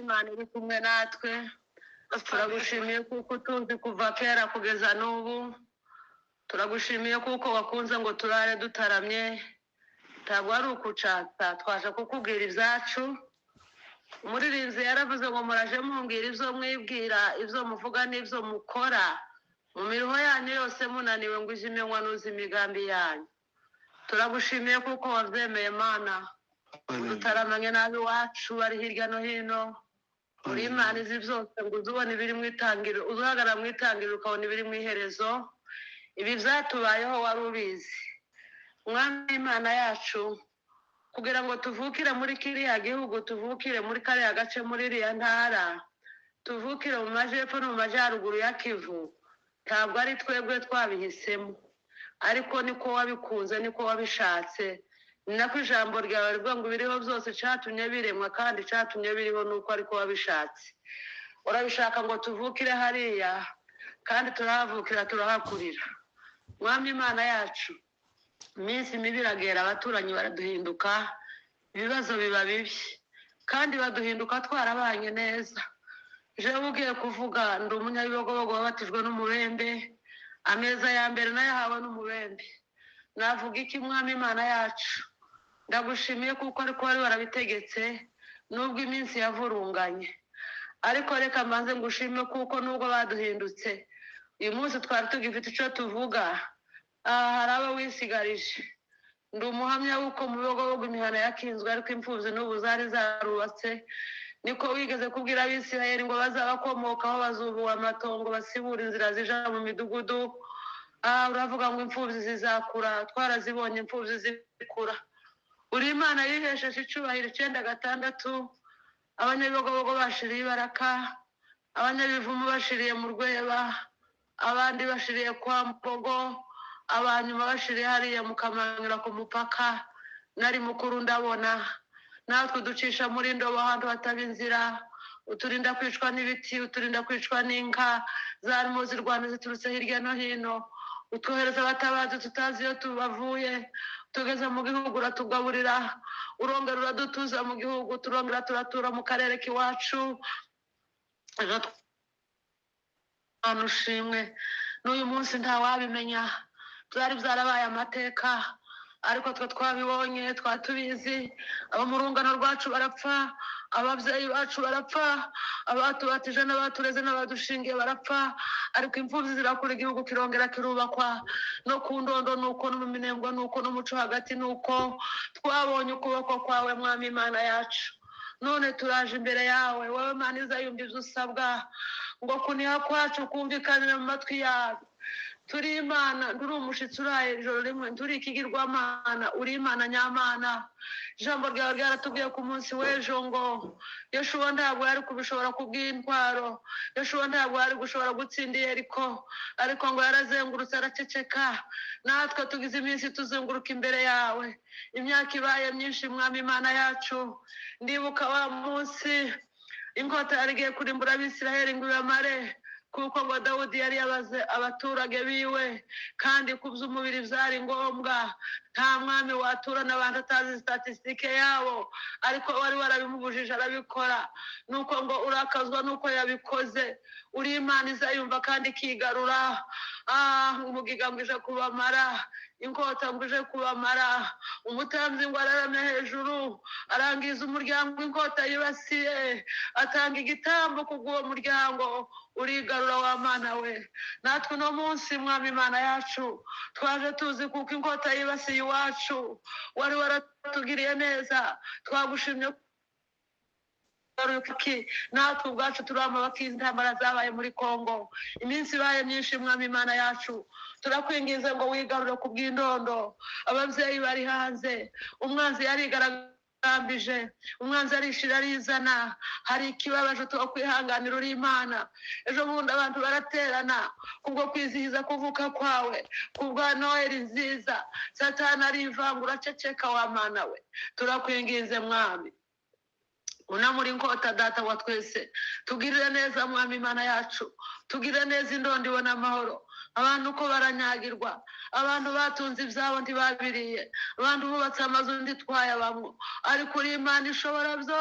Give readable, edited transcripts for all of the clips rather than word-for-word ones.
Imana iri kumwe natwe turagushimiye kuko tuzi kuva kera kugeza n'ubu turagushimiye kuko wakunze ngo turare dutaramye ntabwo ari ukucata twaje kukubwira ibyacu umuririmbyi yaravuze ngo muraje mumbwira ibyo mwibwira ibyo muvuga n'ibyo mukora mu miruho yanyu yose munaniwe ngo uje imenywa n'uzi imigambi yanyu turagushimiye kuko wabyemeye Mana dutaramanye nabi wacu bari hirya no hino uri Imana izi byose ngo uzubone ibiri mu itangiriro uzahagarara mu itangiriro ukabona ibiri mu iherezo ibi byatubayeho wari ubizi Mwami Imana yacu kugira ngo tuvukire muri kiriya gihugu tuvukire muri kariya gace muri iriya ntara tuvukire mu majyepfo no mu majyaruguru ya Kivu ntabwo ari twebwe twabihisemo ariko niko wabikunze niko wabishatse ni nako ijambo ryawe rivuga ngo biriho byose cyatumye biremwa kandi cyatumye biriho nuko ariko wabishatse urabishaka ngo tuvukire hariya kandi turahavukira turahakurira Mwami Imana yacu iminsi mibi iragera abaturanyi baraduhinduka ibibazo biba bibi kandi baduhinduka twarabanye neza jewe ugiye kuvuga ndi umunyabibogobogo wabatijwe n'umubembe ameza ya mbere nayahawe n'umubembe navuga iki Mwami Imana yacu ndagushimiye kuko ariko wari warabitegetse nubwo iminsi yavurunganye ariko reka mbanze ngushime kuko nubwo baduhindutse uyu munsi twari tugifite icyo tuvuga hari abo wisigarije ndi umuhamya w'uko mu bibogobogo imihana yakinzwe ariko imfubyi n'ubu zari zarubatse niko wigeze kubwira abisirayeli ngo bazabakomokaho bazubuwe amatongo basibura inzira zija mu midugudu uravuga ngo imfubyi zizakura twarazibonye imfubyi zikura uri Imana yihesheje icubahiro 9/6 abanyabibogobogo bashiriye ibaraka abanyabivumu bashiriye mu Rweba abandi bashiriye kwa Mpogo abanyuma bashiriye hariya mu Kamangira ku mupaka nari mukuru ndabona natwe ducisha muri ndobo ahantu hataba inzira uturinda kwicwa n'ibiti uturinda kwicwa n'inka zarimo zirwana ziturutse hirya no hino utwohereza abatabazi tutazi iyo tubavuye tugeze mu gihugu uratugaburira urongera uradutuza mu gihugu turongera turatura mu karere k'iwacu ushimwe n'uyu munsi ntawabimenya byari byarabaye amateka ariko twe twabibonye twatubizi abo mu rungano rwacu barapfa ababyeyi bacu barapfa abatubatije n'abatureze n'abadushingiye barapfa ariko imfubyi zirakura igihugu kirongera kirubakwa no ku ndondo nuko no mu minembwe nuko no muco hagati nuko twabonye ukuboko kwawe Mwami Imana yacu none turaje imbere yawe wowe Mana izayumva ibyo usabwa ngo kuniha kwacu kumvikanire mu matwi yawe turi Imana nduri umushitsi uraye ijoro rimwe nduri ikigirwamana uri Imana nyamana ijambo ryawe ryaratubwiye ku munsi w'ejo ngo Yoshuwa ntabwo yari kubishobora kubw'intwaro Yoshuwa ntabwo yari gushobora gutsinda Yeriko ariko ngo yarazengurutse araceceka natwe tugize iminsi tuzenguruka imbere yawe imyaka ibaye myinshi Mwami Imana yacu ndibuka wa munsi inkota yarigiye kurimbura Abisirayeli ngo ibamare kuko ngo Dawudi yari yabaze abaturage biwe kandi kuby'umubiri byari ngombwa nta mwami waturana abantu atazi statistique yabo ariko wari warabimubujije arabikora nuko ngo urakazwa nuko yabikoze uri Imana izayumva kandi kigarura umugiga ngo ije kubamara inkota ngo ije kubamara umutamzi ngo araramye hejuru arangiza umuryango inkota yibasiye atanga igitambo kug'uwo muryango urigarura wa Mana we natwe no munsi Mwami Imana yacu twaje tuzi kuko inkota yibasiye iwacu wari waratugiriye neza twagushimye natwe ubwacu turama bakintambara zabaye muri Kongo iminsi ibaye myinshi Mwami Imana yacu turakwingize ngo wigarure ku bw'indondo ababyeyi bari hanze umwanzi yarigaragambije umwanzi arishira arizana hari ikibabaje twakwihanganira uri Imana ejo bundi abantu baraterana kubwo kwizihiza kuvuka kwawe kubwa Noheli nziza Satani arivangura ceceka wa Mana we turakwingize Mwami unamuri inkota data wa twese tugirire neza Mwami Imana yacu tugirire neza indondo ibona amahoro abantu ko baranyagirwa abantu batunze ibyabo ntibabiriye abantu bubatse amazu ntitwayabamwo ariko uri Imana ishobora byose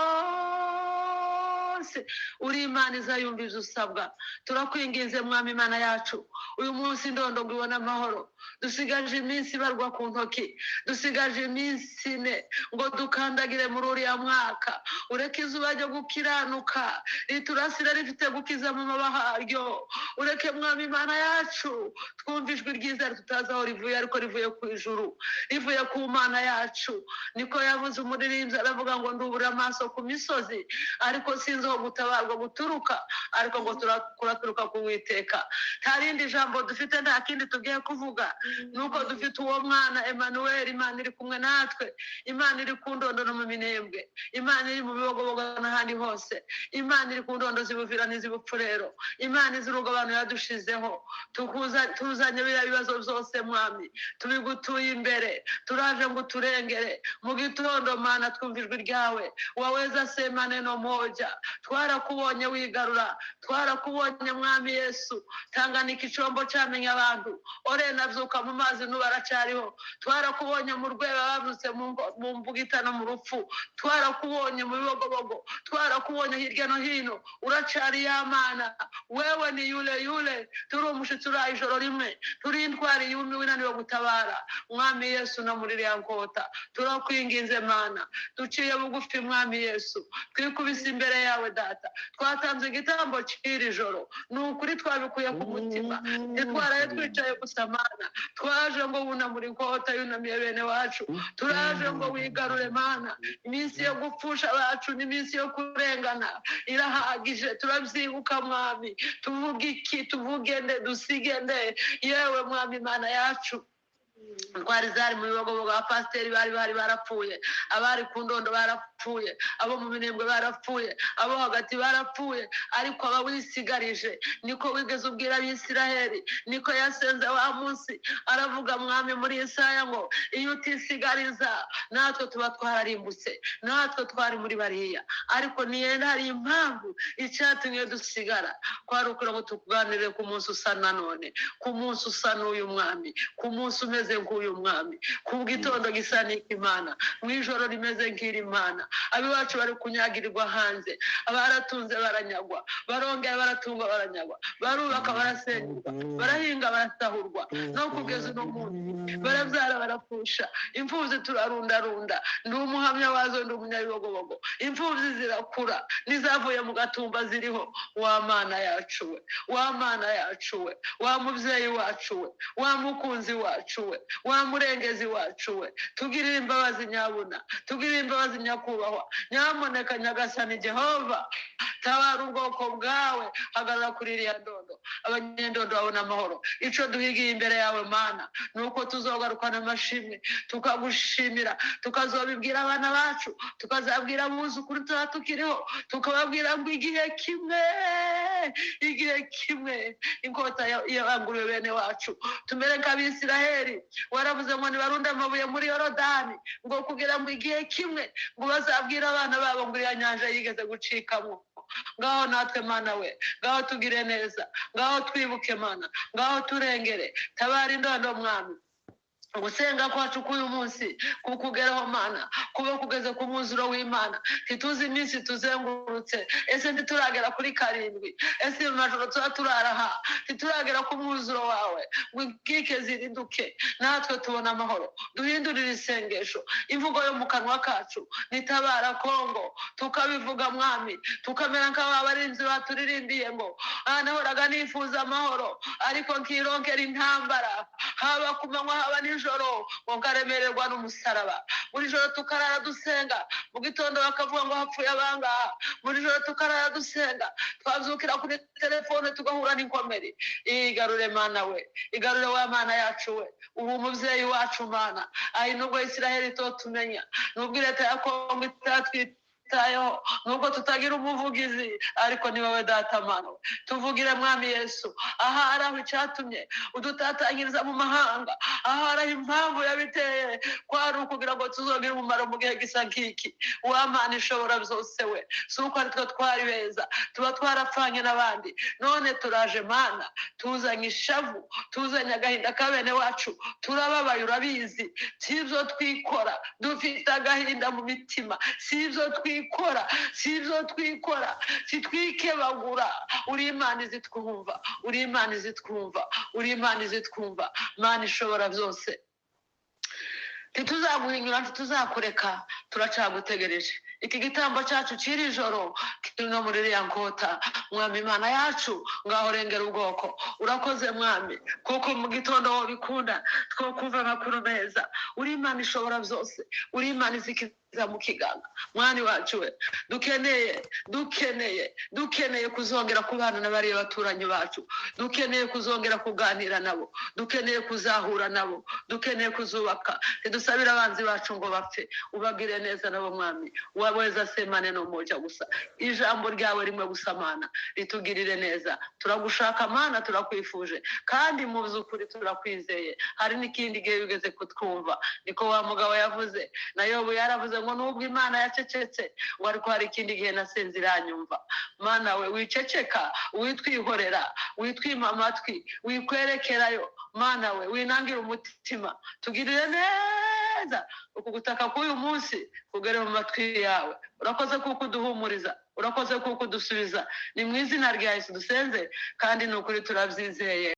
yose uri Imana izayumva ibyo usabwa. Turakwinginze mwami Imana yacu, uyu munsi ndondogo ibona amahoro. Dusigaje iminsi ibarwa ku ntoki, dusigaje iminsi 4 ngo dukandagire muri uriya mwaka. Ureke izuba ryo gukiranuka riturasira rifite gukiza mu mababa haryo. Ureke mwami Imana yacu twumva ijwi ryiza tutazi aho rivuye, ariko rivuye ku ijuru, rivuye ku Mana yacu. Niko yavuze umuririmbyi aravuga ngo ndubura amaso ku misozi, ariko sinzi aho gutabarwa guturuka, ariko ngo turaturuka ku Uwiteka. Nta rindi jambo dufite, nta kindi tugiye kuvuga, nuko dufite uwo mwana Emmanuel, Imana iri kumwe natwe, Imana iri ku ndondo no mu minembwe, Imana iri mu bibogobogo n'ahandi hose, Imana iri ku ndondo zibuvira n'izibupfurero, Imana izi urugabano yadushizeho. Tuzanye biriya bibazo byose mwami, tubigutuye imbere, turaje ngo turengere mu gitondo Mana, twumva ijwi ryawe. Waweza sema neno moja, twarakubonye wigarura, twarakubonye mwami Yesu. Tanganyika icombo cyamenye abantu, Orena vyuka mu mazi n'ubaracyariho. Twarakubonye mu rweba bavutse mu mbugita no mu rupfu, twarakubonye mu bibogobogo, twarakubonye hirya no hino. Uracari ya Mana, wewe ni yule, turi umushitsi uraye ijoro rimwe, turi intwari yumiwe inaniwe gutabara. Mwami Yesu na muri iriya nkota turakwinginze Mana, duciye bugufi mwami Yesu, twikubise imbere yawe Data. Twatanze igitambo cy'iri joro, ni ukuri twabikuye ku mutima, ntitwaraye twicaye gusa Mana. Twaje ngo wunamure inkota yunamiye bene wacu, turaje ngo wigarure Mana. Iminsi yo gupfusha abacu n'iminsi yo kurengana irahagije, turabyibuka mwami. Tuvuge iki, tuvuge nde, dusige nde? Yewe mwami Mana yacu, twari zari mu bibogobogo, abapasiteri bari barapfuye, abari ku ndondo barapfuye, abo mu minembwe barapfuye, abo hagati barapfuye, ariko abawisigarije niko wigeze ubwira Abisiraheli, niko yasenze wa munsi. Aravuga mwami muri Yesaya ngo iyo utisigariza natwe tuba twararimbutse, natwe twari muri bariya. Ariko niyenda hari impamvu icyatumye dusigara, kwari ukura ngo tukuganire ku munsi usa na none, ku munsi usa n'uyu mwami, ku munsi umeze nk'uyu mwami, ku gitondo gisa n'Imana, mu ijoro rimeze nk'iri Mana. Abiwacu bari kunyagirirwa hanze, abaratunze baranyagwa, barongera baratungwa baranyagwa, barubaka barasenyurwa, barahinga barasahurwa, no kugeza uno munsi barabyara barapfusha. Imfubyi turarundarunda, ndi umuhamya wazo, ndi umunyabibogobogo. Imfubyi zirakura, nizavuye mu gatumba ziriho. Wa Mana yacu we, wa Mana yacu we, wa mubyeyi wacu we, wa mukunzi wacu we, wa murengezi wacu we, tugirire imbabazi nyabuna, tugirire imbabazi nyakubahwa. Nyamuneka Nyagasani Jehova, tabara ubwoko bwawe, hagarara kuri iriya ndondo, abanyendondo babona amahoro. Ico duhigiye imbere yawe Mana, nuko tuzogarukana amashimwe, tukagushimira, tukazobibwira abana bacu, tukazabwira abuzukuru tuba tukiriho, tukababwira ngo igihe kimwe inkota yabanguriwe bene wacu, tumere nk'Abisiraheli. Waravuze ngo nibarunde amabuye muri Yorodani, ngo kugira ngo igihe kimwe ngo bazabwira abana babo ngo iriya nyanja yigeze gucikamo. Ngaho natwe Mana we, ngaho tugire neza, ngaho twibuke Mana, ngaho turengere. Tabara indondo mwami, gusenga kwacu k'uyu munsi kukugeraho Mana, kuba kugeze ku mwuzuro w'Imana. Ntituzi iminsi tuzengurutse, ese ntituragera kuri 7, ese mu majoro tuba turaraha, ntituragera ku mwuzuro wawe ngo inkike zirinduke, natwe tubona amahoro. Duhindurire isengesho, imvugo yo mu kanwa kacu nitabara Kongo, tukabivuga mwami, tukamera nk'abarinzi baturirimbiye ngo nahoraga nifuza amahoro, ariko nkironkera intambara, haba ku manywa haba nijoro, ngo ngaremererwa n'umusaraba. Buri joro tukarara dusenga, mu gitondo bakavuga ngo hapfuye abangaha. Buri joro tukarara dusenga, twabyukira kuri telefone tugahura n'inkomeri. Igarure Mana we, igarure wa Mana yacu we, uri umubyeyi wacu Mana. Ayi nubwo Isiraheli totumenya, nubwo leta ya Kongo itatwitayeho, nubwo tutagira umuvugizi, ariko ni wowe Data Mana. Tuvugire mwami Yesu, ahari aho icyatumye udutatanyiriza mu mahanga, ahari impamvu yabiteye, kwari ukugira ngo tuzogire umumaro mu gihe gisa nk'iki. Wa Mana ishobora byose we, si uko ari twe twari beza, tuba twarapfanye n'abandi, none turaje Mana, tuzanye ishavu, tuzanye agahinda k'abene wacu, turababaye urabizi. Si ibyo twikora, dufite agahinda mu mitima, si ibyo twikora twikora, si ibyo twikora, si twikebagura. Uri Imana izi twumva, uri Imana izi twumva, uri Imana izi twumva. Mana ishobora byose, ntituzaguhinyura, ntituzakureka, turacagutegereje. Iki gitambo cyacu cy'iri joro kiri no muri iriya nkota. Mwami Imana yacu, ngaho rengera ubwoko. Urakoze Mwami, kuko mu gitondo wowe bikunda two kumva amakuru meza. Uri Imana ishobora byose, uri Imana izikiza mu kiganga. Mwami wacu we, dukeneye kuzongera kubana n'abariya baturanyi bacu, dukeneye kuzongera kuganira nabo, dukeneye kuzahura nabo, dukeneye kuzubaka. Ntidusabire abanzi bacu ngo bapfe, ubagire neza nabo Mwami. Waweza semane no moja gusa, ijambo ryawe rimwe gusa Mana ritugirire neza. Turagushaka Mana, turakwifuje, kandi mu by'ukuri turakwizeye. Hari n'ikindi gihe bigeze kutwumva, niko wa mugabo yavuze, na Yobu yaravuze ngo nubwo Imana yacecetse, ngo ariko hari ikindi gihe nasenze iranyumva. Mana we, wiceceka, witwihorera, witwima amatwi, wikwerekerayo. Mana we, winangira umutima, tugirire neza. Uku gutaka k'uyu munsi kugere mu matwi yawe. Urakoze kuko uduhumuriza, urakoze kuko udusubiza. Ni mu izina rya Yesu dusenze, kandi ni ukuri turabyizeye.